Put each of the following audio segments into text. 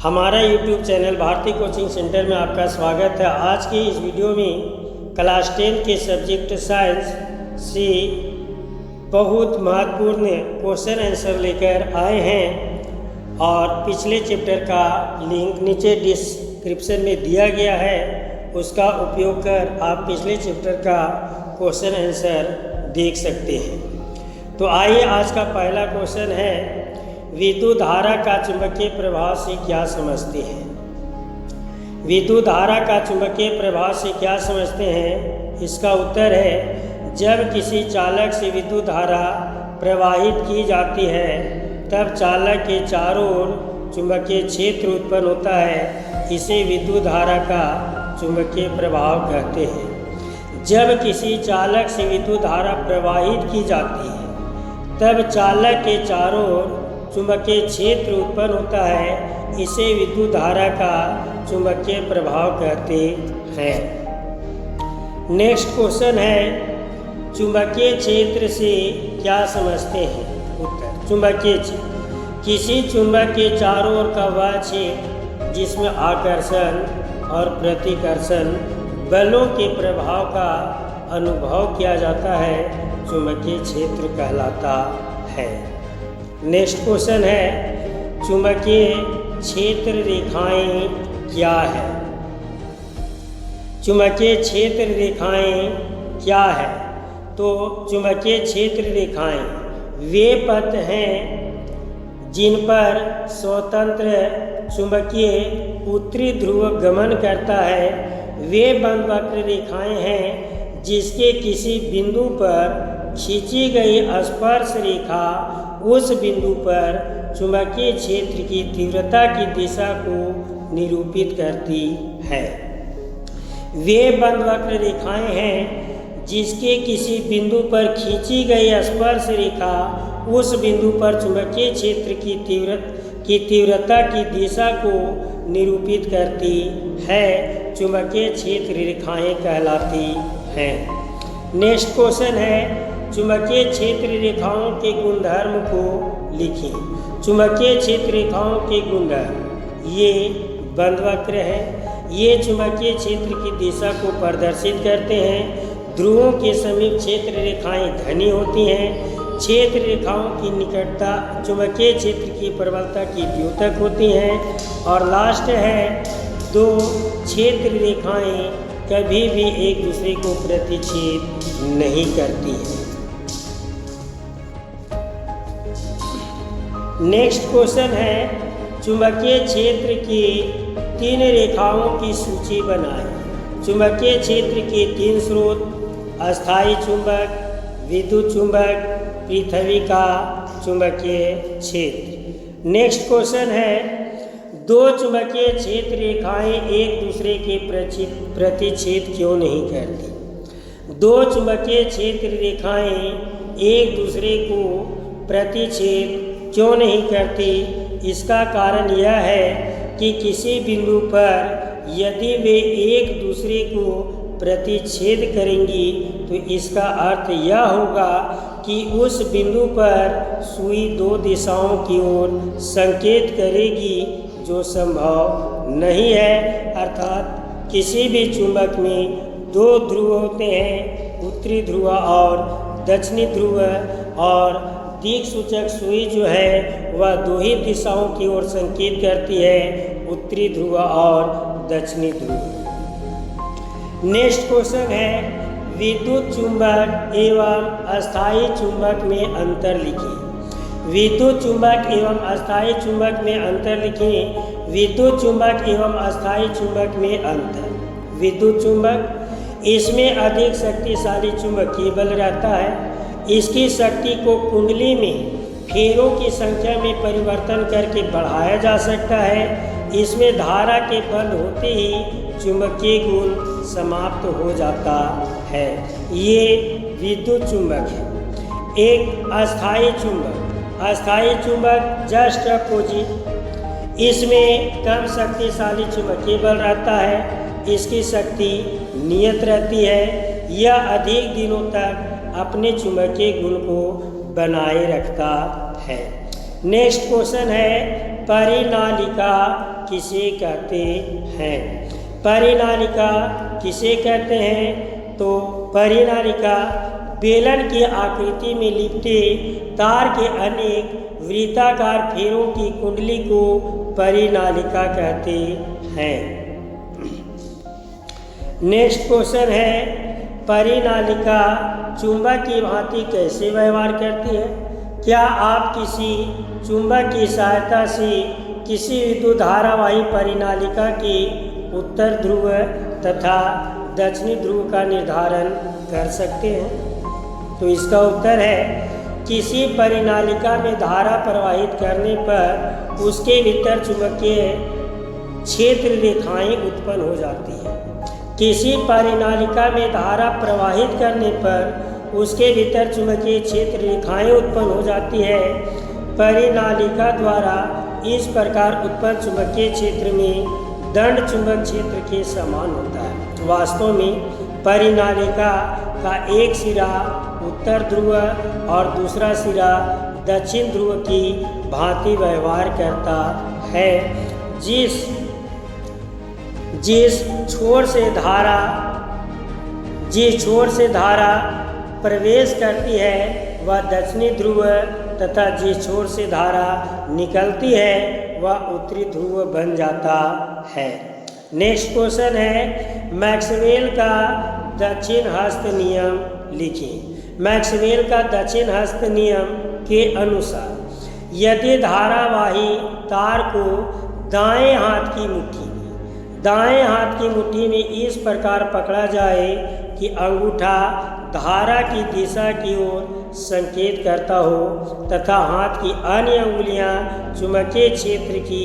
हमारा YouTube channel Bharati coaching centre में आपका स्वागत है। आज की इस वीडियो में क्लास 10 के सब्जेक्ट साइंस से बहुत महत्वपूर्ण क्वेश्चन आंसर लेकर आए हैं और पिछले चैप्टर का लिंक नीचे डिस्क्रिप्शन में दिया गया है। उसका उपयोग कर आप पिछले चैप्टर का क्वेश्चन आंसर देख सकते हैं। तो आइए आज का पहला क्वेश्चन है, विद्युत धारा का चुंबकीय प्रभाव से क्या समझते हैं। विद्युत धारा का चुंबकीय प्रभाव से क्या समझते हैं, इसका उत्तर है जब किसी चालक से विद्युत धारा प्रवाहित की जाती है तब चालक के चारों ओर चुंबकीय क्षेत्र उत्पन्न होता है। इसे विद्युत धारा का चुंबकीय प्रभाव कहते हैं। जब किसी चालक से विद्युत धारा प्रवाहित की जाती है तब चालक के चारों ओर चुंबकीय क्षेत्र उत्पन्न होता है। इसे विद्युत धारा का चुंबकीय प्रभाव कहते हैं। नेक्स्ट क्वेश्चन है, चुंबकीय क्षेत्र से क्या समझते हैं। उत्तर, चुंबकीय क्षेत्र किसी चुंबक के चारों ओर का वह क्षेत्र जिसमें आकर्षण और प्रतिकर्षण बलों के प्रभाव का अनुभव किया जाता है, चुंबकीय क्षेत्र कहलाता है। नेक्स्ट क्वेश्चन है, चुंबकीय क्षेत्र रेखाएं क्या है। चुंबकीय क्षेत्र रेखाएं क्या है। तो चुंबकीय क्षेत्र रेखाएं वे पथ हैं जिन पर स्वतंत्र चुंबकीय उत्तरी ध्रुव गमन करता है। वे बंधवक्र रेखाएं हैं जिसके किसी बिंदु पर खींची गई स्पर्श रेखा उस बिंदु पर चुंबकीय क्षेत्र की तीव्रता की दिशा को निरूपित करती है। वे बंधवक्र रेखाएं हैं जिसके किसी बिंदु पर खींची गई स्पर्श रेखा उस बिंदु पर चुंबकीय क्षेत्र की तीव्रता की दिशा को निरूपित करती है। चुंबकीय क्षेत्र रेखाएं कहलाती हैं। नेक्स्ट क्वेश्चन है, चुंबकीय क्षेत्र रेखाओं के गुणधर्म को लिखें। चुंबकीय क्षेत्र रेखाओं के गुणधर्म ये बंधवक्र है। ये चुंबकीय क्षेत्र की दिशा को प्रदर्शित करते हैं। ध्रुवों के समीप क्षेत्र रेखाएं घनी होती हैं। क्षेत्र रेखाओं की निकटता चुंबकीय क्षेत्र की प्रबलता की द्योतक होती हैं। और लास्ट है, दो क्षेत्र रेखाएं कभी भी एक दूसरे को प्रतिच्छेद नहीं करती हैं। नेक्स्ट क्वेश्चन है, चुंबकीय क्षेत्र की 3 रेखाओं की सूची बनाएं। चुंबकीय क्षेत्र के 3 स्रोत, अस्थायी चुंबक, विद्युत चुंबक, पृथ्वी का चुंबकीय क्षेत्र। नेक्स्ट क्वेश्चन है, 2 चुंबकीय क्षेत्र रेखाएं एक दूसरे के प्रतिच्छेद क्यों नहीं करती। 2 चुंबकीय क्षेत्र रेखाएं एक दूसरे को प्रतिच्छेद क्यों नहीं करती। इसका कारण यह है कि किसी बिंदु पर यदि वे एक दूसरे को प्रतिच्छेद करेंगी तो इसका अर्थ यह होगा कि उस बिंदु पर सुई 2 दिशाओं की ओर संकेत करेगी, जो संभव नहीं है। अर्थात किसी भी चुंबक में 2 ध्रुव होते हैं, उत्तरी ध्रुव और दक्षिणी ध्रुव, और दिक्सूचक सुई जो है वह 2 ही दिशाओं की ओर संकेत करती है, उत्तरी ध्रुव और दक्षिणी ध्रुव। नेक्स्ट क्वेश्चन है, विद्युत चुंबक एवं अस्थायी चुंबक में अंतर लिखिए। विद्युत चुंबक एवं अस्थायी चुंबक में अंतर लिखिए। विद्युत चुंबक एवं अस्थायी चुंबक में अंतर। विद्युत चुंबक, इसमें अधिक शक्तिशाली चुंबकीय बल रहता है। इसकी शक्ति को कुंडली में फेरों की संख्या में परिवर्तन करके बढ़ाया जा सकता है। इसमें धारा के बंद होते ही चुंबकीय गुण समाप्त हो जाता है। ये विद्युत चुंबक है। एक अस्थायी चुंबक। अस्थायी चुंबक जस्ट अपोजिट, इसमें कम शक्तिशाली चुंबकीय बल रहता है। इसकी शक्ति नियत रहती है। यह अधिक दिनों तक अपने चुंबकीय गुण को बनाए रखता है। नेक्स्ट क्वेश्चन है, परिनालिका किसे कहते हैं? परिनालिका किसे कहते हैं? तो परिनालिका बेलन की आकृति में लिपटे तार के अनेक वृत्ताकार फेरों की कुंडली को परिनालिका कहते हैं। नेक्स्ट क्वेश्चन है, परिनालिका चुंबक की भांति कैसे व्यवहार करती है? क्या आप किसी चुंबक की सहायता से किसी विद्युत धारावाही परिनालिका के उत्तर ध्रुव तथा दक्षिणी ध्रुव का निर्धारण कर सकते हैं? तो इसका उत्तर है, किसी परिनालिका में धारा प्रवाहित करने पर उसके भीतर चुंबकीय क्षेत्र रेखाएं उत्पन्न हो जाती हैं। किसी परिनालिका में धारा प्रवाहित करने पर उसके भीतर चुंबकीय क्षेत्र रेखाएं उत्पन्न हो जाती है। परिनालिका द्वारा इस प्रकार उत्पन्न चुंबकीय क्षेत्र में दंड चुंबक क्षेत्र के समान होता है। वास्तव में परिनालिका का एक सिरा उत्तर ध्रुव और दूसरा सिरा दक्षिण ध्रुव की भांति व्यवहार करता है। जिस छोर से धारा प्रवेश करती है वह दक्षिणी ध्रुव तथा जिस छोर से धारा निकलती है वह उत्तरी ध्रुव बन जाता है। नेक्स्ट क्वेश्चन है, मैक्सवेल का दक्षिण हस्त नियम लिखिए। मैक्सवेल का दक्षिण हस्त नियम के अनुसार यदि धारावाही तार को दाएं हाथ की मुट्ठी में इस प्रकार पकड़ा जाए कि अंगूठा धारा की दिशा की ओर संकेत करता हो तथा हाथ की अन्य अंगुलियां चुंबकीय क्षेत्र की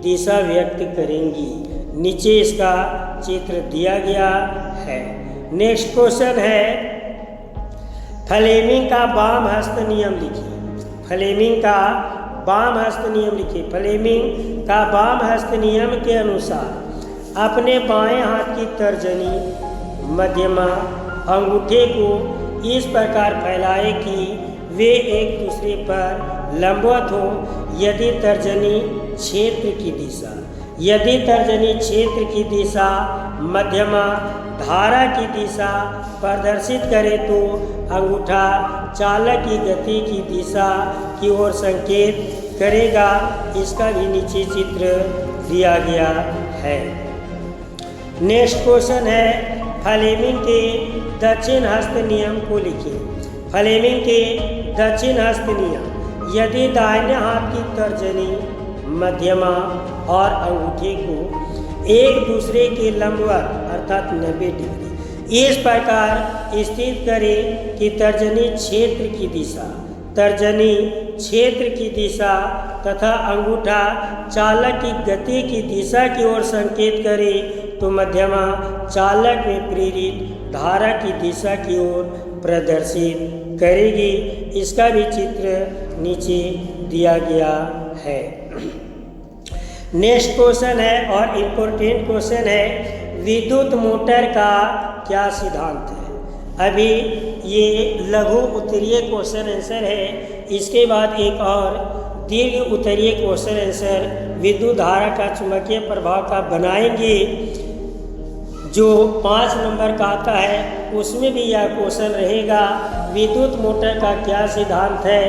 दिशा व्यक्त करेंगी। नीचे इसका चित्र दिया गया है। नेक्स्ट क्वेश्चन है, फ्लेमिंग का वाम हस्त नियम लिखिए। फ्लेमिंग का वाम हस्त नियम लिखिए। फ्लेमिंग का वाम हस्त नियम के अनुसार अपने बाएं हाथ की तर्जनी मध्यमा अंगूठे को इस प्रकार फैलाए कि वे एक दूसरे पर लंबवत हो। यदि तर्जनी क्षेत्र की दिशा मध्यमा धारा की दिशा प्रदर्शित करे तो अंगूठा चालक की गति की दिशा की ओर संकेत करेगा। इसका भी नीचे चित्र दिया गया है। नेक्स्ट क्वेश्चन है, फ्लेमिंग के दक्षिण हस्त नियम को लिखिए। फ्लेमिंग के दक्षिण हस्त नियम, यदि दाहिने हाथ की तर्जनी मध्यमा और अंगूठे को एक दूसरे के लंबवत अर्थात 90 डिग्री इस प्रकार स्थित करें कि तर्जनी क्षेत्र की दिशा तथा अंगूठा चालक की गति की दिशा की ओर संकेत करे तो मध्यमा चालक में प्रेरित धारा की दिशा की ओर प्रदर्शित करेगी। इसका भी चित्र नीचे दिया गया है। नेक्स्ट क्वेश्चन है और इम्पोर्टेंट क्वेश्चन है, विद्युत मोटर का क्या सिद्धांत है? अभी ये लघु उत्तरीय क्वेश्चन आंसर है। इसके बाद एक और दीर्घ उत्तरीय क्वेश्चन आंसर विद्युत धारा का चुंबकीय प्रभाव का बनाएंगे, जो 5 नंबर का आता है। उसमें भी यह क्वेश्चन रहेगा, विद्युत मोटर का क्या सिद्धांत है,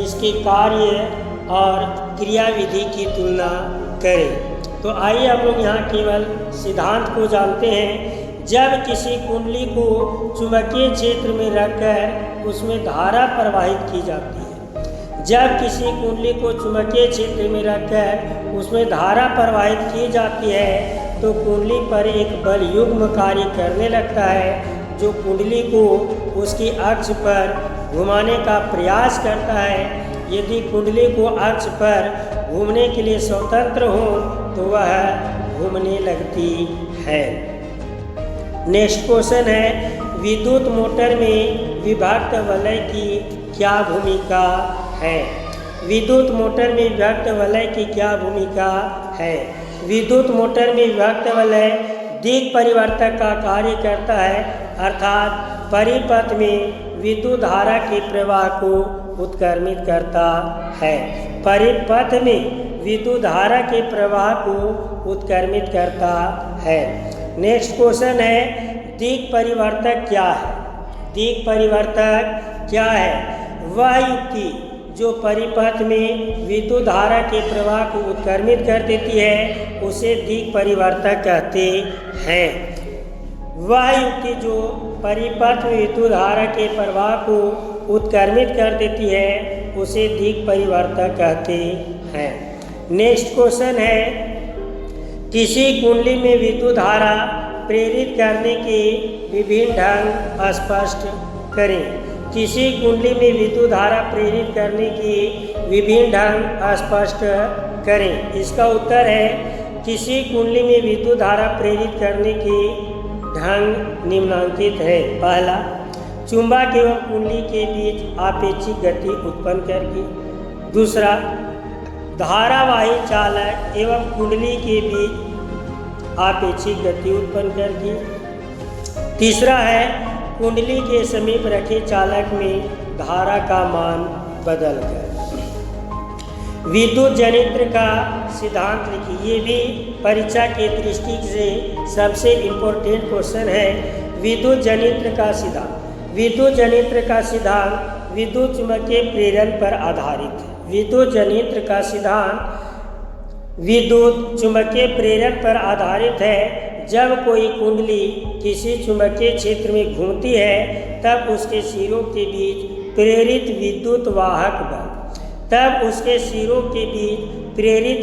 इसके कार्य और क्रियाविधि की तुलना करें। तो आइए हम लोग यहाँ केवल सिद्धांत को जानते हैं। जब किसी कुंडली को चुंबकीय क्षेत्र में रखकर उसमें धारा प्रवाहित की जाती है, जब किसी कुंडली को चुंबकीय क्षेत्र में रखकर उसमें धारा प्रवाहित की जाती है तो कुंडली पर एक बल युग्म कार्य करने लगता है, जो कुंडली को उसकी अक्ष पर घुमाने का प्रयास करता है। यदि कुंडली को अक्ष पर घूमने के लिए स्वतंत्र हो तो वह घूमने लगती है। नेक्स्ट क्वेश्चन है, विद्युत मोटर में विभक्त वलय की क्या भूमिका है? विद्युत मोटर में विभक्त वलय की क्या भूमिका है? विद्युत मोटर में विभक्त वलय दिक् परिवर्तक का कार्य करता है, अर्थात परिपथ में विद्युत धारा के प्रवाह को उत्क्रमित करता है। परिपथ में विद्युत धारा के प्रवाह को उत्क्रमित करता है। नेक्स्ट क्वेश्चन है, दिक् परिवर्तक क्या है? दिक् परिवर्तक क्या है? वह युक्ति जो परिपथ में विद्युत धारा के प्रवाह को उत्क्रमित कर देती है उसे दिक् परिवर्तक कहते हैं। वह युक्ति जो परिपथ में विद्युत धारा के प्रवाह को उत्क्रमित कर देती है उसे दिक् परिवर्तक कहते हैं। नेक्स्ट क्वेश्चन है, किसी कुंडली में विद्युत धारा प्रेरित करने के विभिन्न ढंग स्पष्ट करें। किसी कुंडली में विद्युत धारा प्रेरित करने की विभिन्न ढंग स्पष्ट करें। इसका उत्तर है, किसी कुंडली में विद्युत धारा प्रेरित करने के ढंग निम्नलिखित है। पहला, चुंबक एवं कुंडली के बीच आपेक्षिक गति उत्पन्न करके। दूसरा, धारावाही चालक एवं कुंडली के बीच आपेक्षिक गति उत्पन्न करके। तीसरा है, कुंडली के समीप रखे चालक में धारा का मान बदलकर। विद्युत जनित्र का सिद्धांत लिखिए। ये भी परीक्षा के दृष्टि से सबसे इम्पोर्टेंट क्वेश्चन है। विद्युत जनित्र का सिद्धांत। विद्युत जनित्र का सिद्धांत विद्युत चुम्बकीय प्रेरण पर आधारित है। विद्युत जनित्र का सिद्धांत विद्युत चुम्बकीय प्रेरण पर आधारित है। जब कोई कुंडली किसी चुंबकीय क्षेत्र में घूमती है तब उसके सिरों के बीच प्रेरित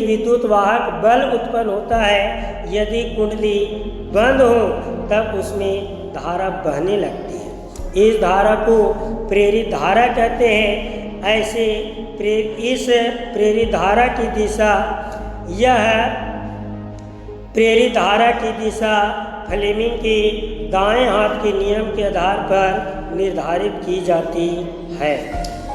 विद्युत वाहक बल उत्पन्न होता है। यदि कुंडली बंद हो तब उसमें धारा बहने लगती है। इस धारा को प्रेरित धारा कहते हैं। ऐसे इस प्रेरित धारा की दिशा प्रेरित धारा की दिशा फ्लेमिंग के दाएं हाथ के नियम के आधार पर निर्धारित की जाती है।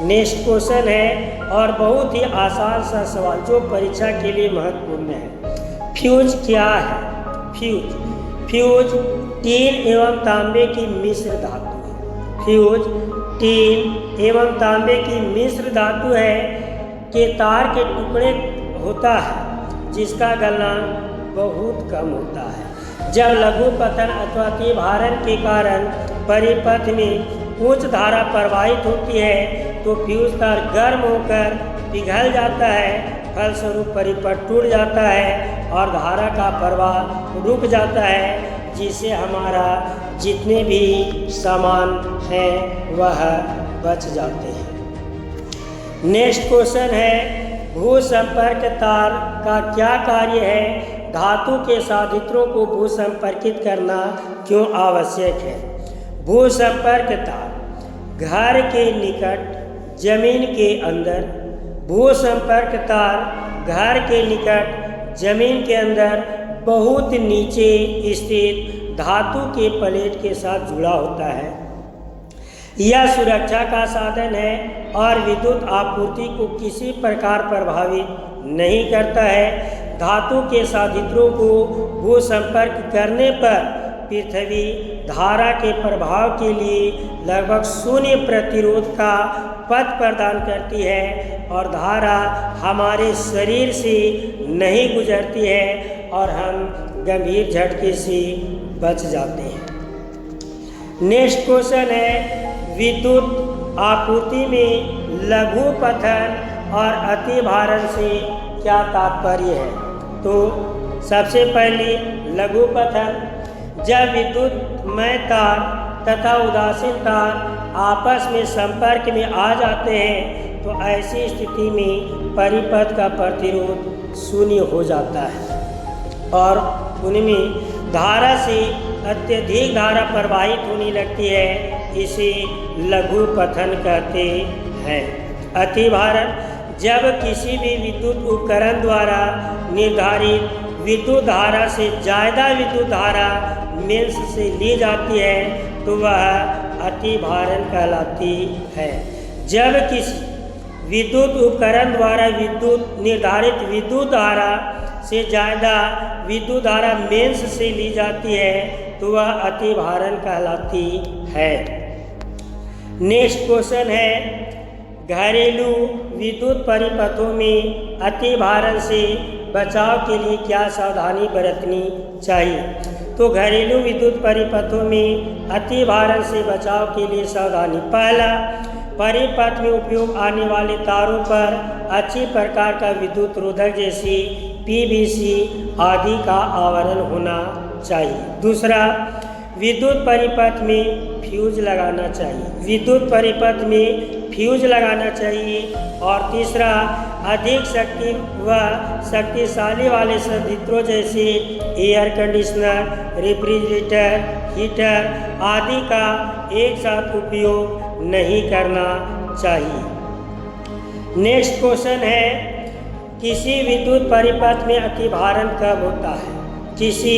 नेक्स्ट क्वेश्चन है और बहुत ही आसान सा सवाल जो परीक्षा के लिए महत्वपूर्ण है। फ्यूज क्या है? फ्यूज टीन एवं तांबे की मिश्र धातु है। फ्यूज टीन एवं तांबे की मिश्र धातु है के तार के टुकड़े होता है जिसका गलनांक बहुत कम होता है। जब लघु पतन अथवा अतिभारण के कारण परिपथ में उच्च धारा प्रवाहित होती है तो फ्यूज तार गर्म होकर पिघल जाता है। फलस्वरूप परिपथ टूट जाता है और धारा का प्रवाह रुक जाता है, जिससे हमारा जितने भी सामान हैं वह बच जाते हैं। नेक्स्ट क्वेश्चन है, भू संपर्क तार का क्या कार्य है? धातु के साधित्रों को भू संपर्कित करना क्यों आवश्यक है? भू संपर्क तार घर के निकट जमीन के अंदर, भू संपर्क तार घर के निकट जमीन के अंदर बहुत नीचे स्थित धातु के प्लेट के साथ जुड़ा होता है। यह सुरक्षा का साधन है और विद्युत आपूर्ति को किसी प्रकार प्रभावित नहीं करता है। धातु के साधित्रों को भू संपर्क करने पर पृथ्वी धारा के प्रभाव के लिए लगभग शून्य प्रतिरोध का पथ प्रदान करती है और धारा हमारे शरीर से नहीं गुजरती है और हम गंभीर झटके से बच जाते हैं। नेक्स्ट क्वेश्चन है, विद्युत आपूर्ति में लघु पतन और अतिभारण से क्या तात्पर्य है? तो सबसे पहले लघु पतन, जब विद्युतमय तार तथा उदासीन तार आपस में संपर्क में आ जाते हैं तो ऐसी स्थिति में परिपथ का प्रतिरोध शून्य हो जाता है और उनमें धारा से अत्यधिक धारा प्रवाहित होने लगती है। इसे लघु पतन कहते हैं। अतिभारण, जब किसी भी विद्युत उपकरण द्वारा निर्धारित विद्युत धारा से ज़्यादा विद्युत धारा मेंस से ली जाती है तो वह अतिभारण कहलाती है। जब किसी विद्युत उपकरण द्वारा निर्धारित विद्युत धारा से ज़्यादा विद्युत धारा मेंस से ली जाती है तो वह अतिभारण कहलाती है। नेक्स्ट क्वेश्चन है, घरेलू विद्युत परिपथों में अति भारण से बचाव के लिए क्या सावधानी बरतनी चाहिए? तो घरेलू विद्युत परिपथों में अति भारण से बचाव के लिए सावधानी। पहला, परिपथ में उपयोग आने वाले तारों पर अच्छी प्रकार का विद्युत रोधक जैसे पीवीसी आदि का आवरण होना चाहिए। दूसरा, विद्युत परिपथ में फ्यूज लगाना चाहिए। विद्युत परिपथ में फ्यूज लगाना चाहिए। और तीसरा, अधिक शक्ति व शक्तिशाली वाले संयंत्रों जैसे एयर कंडीशनर, रेफ्रिजरेटर, हीटर आदि का एक साथ उपयोग नहीं करना चाहिए। नेक्स्ट क्वेश्चन है, किसी विद्युत परिपथ में अतिभारण कब होता है? किसी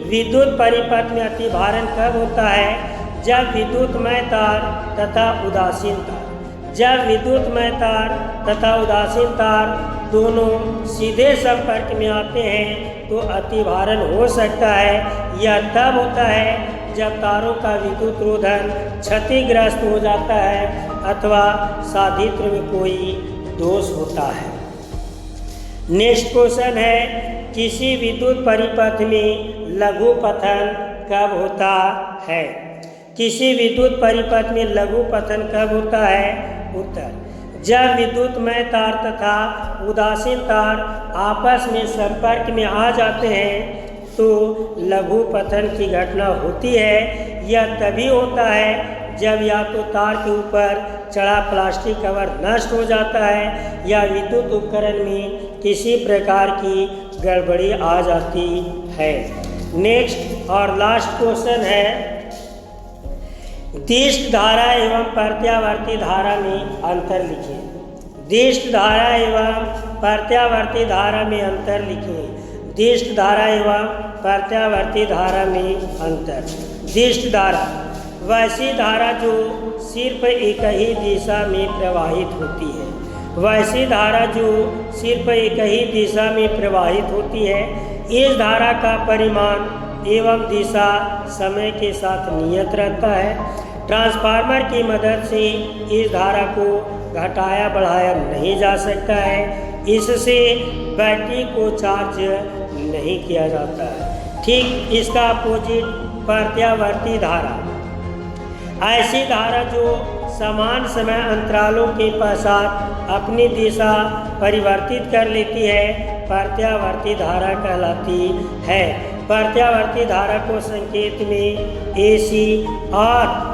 विद्युत परिपथ में अतिभारण कब होता है? जब विद्युतमय तार तथा उदासीन तार, जब विद्युतमय तार तथा उदासीन तार दोनों सीधे संपर्क में आते हैं तो अतिभारण हो सकता है। यह तब होता है जब तारों का विद्युत रोधन क्षतिग्रस्त हो जाता है अथवा साधित्र में कोई दोष होता है। नेक्स्ट क्वेश्चन है, किसी विद्युत परिपथ में लघु पतन कब होता है? किसी विद्युत परिपथ में लघु पतन कब होता है? उत्तर, जब विद्युतमय तार तथा उदासीन तार आपस में संपर्क में आ जाते हैं तो लघु पतन की घटना होती है। यह तभी होता है जब या तो तार के ऊपर चढ़ा प्लास्टिक कवर नष्ट हो जाता है या विद्युत उपकरण में किसी प्रकार की गड़बड़ी आ जाती है। नेक्स्ट और लास्ट क्वेश्चन है, दिष्ट धारा एवं प्रत्यावर्ती धारा में अंतर लिखिए। दिष्ट धारा एवं प्रत्यावर्ती धारा में अंतर लिखिए। दिष्ट धारा एवं प्रत्यावर्ती धारा में अंतर। दिष्ट धारा वैसी धारा जो सिर्फ एक ही दिशा में प्रवाहित होती है। वैसी धारा जो सिर्फ एक ही दिशा में प्रवाहित होती है। इस धारा का परिमाण एवं दिशा समय के साथ नियत रहता है। ट्रांसफार्मर की मदद से इस धारा को घटाया बढ़ाया नहीं जा सकता है। इससे बैटरी को चार्ज नहीं किया जाता है। ठीक इसका अपोजिट प्रत्यावर्ती धारा, ऐसी धारा जो समान समय अंतरालों के पश्चात अपनी दिशा परिवर्तित कर लेती है, प्रत्यावर्ती धारा कहलाती है। प्रत्यावर्ती धारा को संकेत में AC और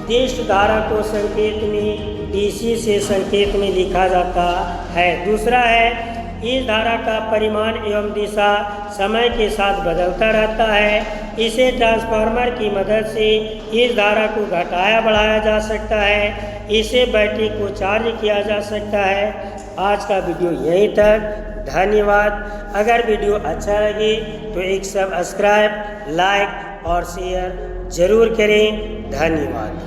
दिष्ट धारा को संकेत में DC से संकेत में लिखा जाता है। दूसरा है, इस धारा का परिमाण एवं दिशा समय के साथ बदलता रहता है। इसे ट्रांसफार्मर की मदद से इस धारा को घटाया बढ़ाया जा सकता है। इसे बैटरी को चार्ज किया जा सकता है। आज का वीडियो यहीं तक। धन्यवाद। अगर वीडियो अच्छा लगे तो एक सब्सक्राइब, लाइक और शेयर जरूर करें। धन्यवाद।